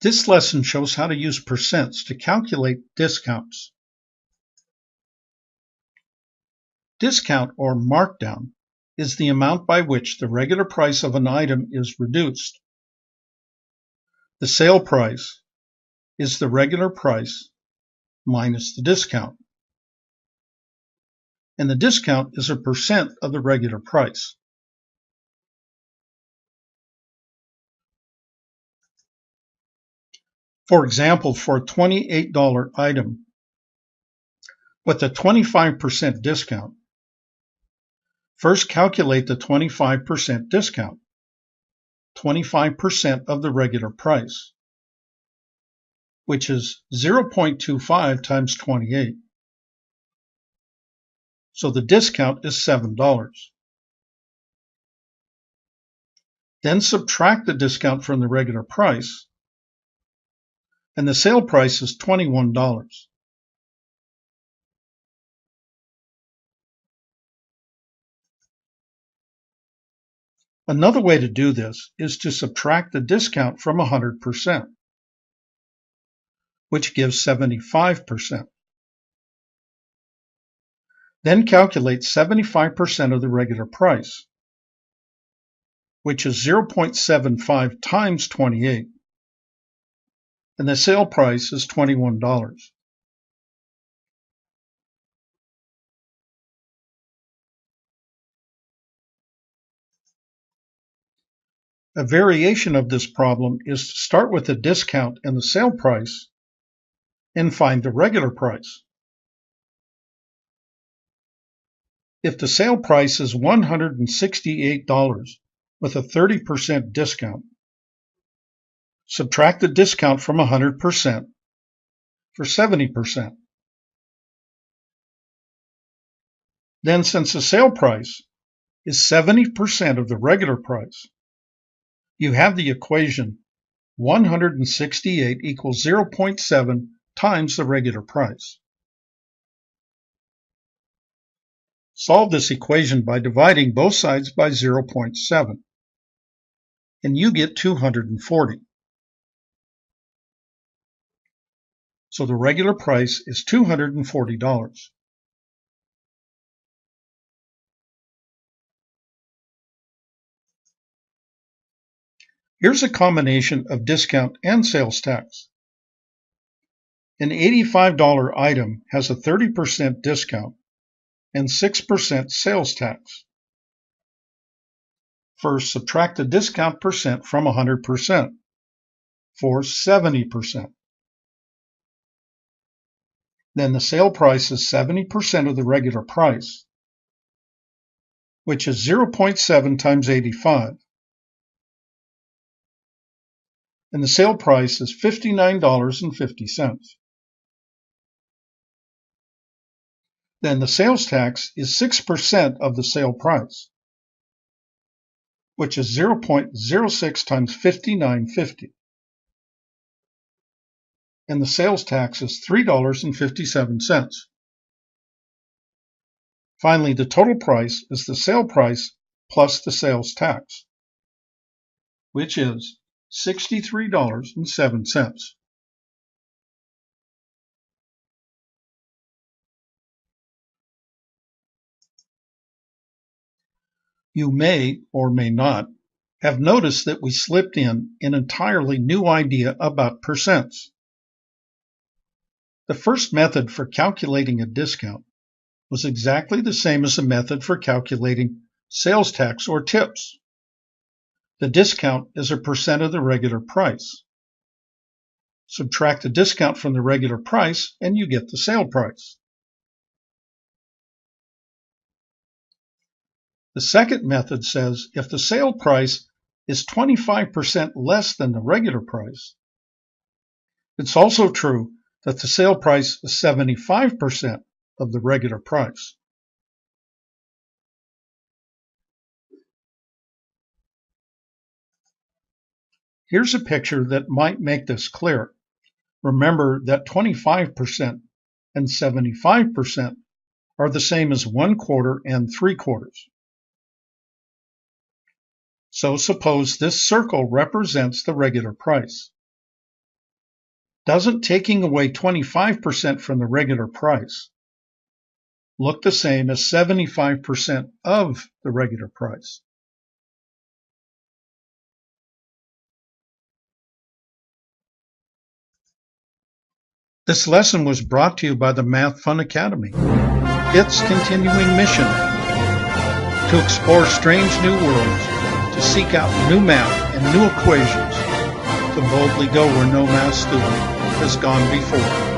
This lesson shows how to use percents to calculate discounts. Discount or markdown is the amount by which the regular price of an item is reduced. The sale price is the regular price minus the discount. And the discount is a percent of the regular price. For example, for a $28 item with a 25% discount, first calculate the 25% discount, 25% of the regular price, which is 0.25 times 28. So the discount is $7. Then subtract the discount from the regular price, and the sale price is $21. Another way to do this is to subtract the discount from 100%, which gives 75%. Then calculate 75% of the regular price, which is 0.75 times 28, and the sale price is $21. A variation of this problem is to start with the discount and the sale price and find the regular price. If the sale price is $168 with a 30% discount, subtract the discount from 100% for 70%. Then, since the sale price is 70% of the regular price, you have the equation 168 equals 0.7 times the regular price. Solve this equation by dividing both sides by 0.7, and you get 240. So the regular price is $240. Here's a combination of discount and sales tax. An $85 item has a 30% discount and 6% sales tax. First, subtract the discount percent from 100% for 70%. Then the sale price is 70% of the regular price, which is 0.7 times 85. And the sale price is $59.50. Then the sales tax is 6% of the sale price, which is 0.06 times $59.50. And the sales tax is $3.57. Finally, the total price is the sale price plus the sales tax, which is $63.07. You may or may not have noticed that we slipped in an entirely new idea about percents. The first method for calculating a discount was exactly the same as the method for calculating sales tax or tips. The discount is a percent of the regular price. Subtract the discount from the regular price and you get the sale price. The second method says if the sale price is 25% less than the regular price, it's also true that the sale price is 75% of the regular price. Here's a picture that might make this clear. Remember that 25% and 75% are the same as 1/4 and 3/4. So suppose this circle represents the regular price. Doesn't taking away 25% from the regular price look the same as 75% of the regular price? This lesson was brought to you by the Math Fun Academy. Its continuing mission: to explore strange new worlds, to seek out new math and new equations, to boldly go where no math student has gone before.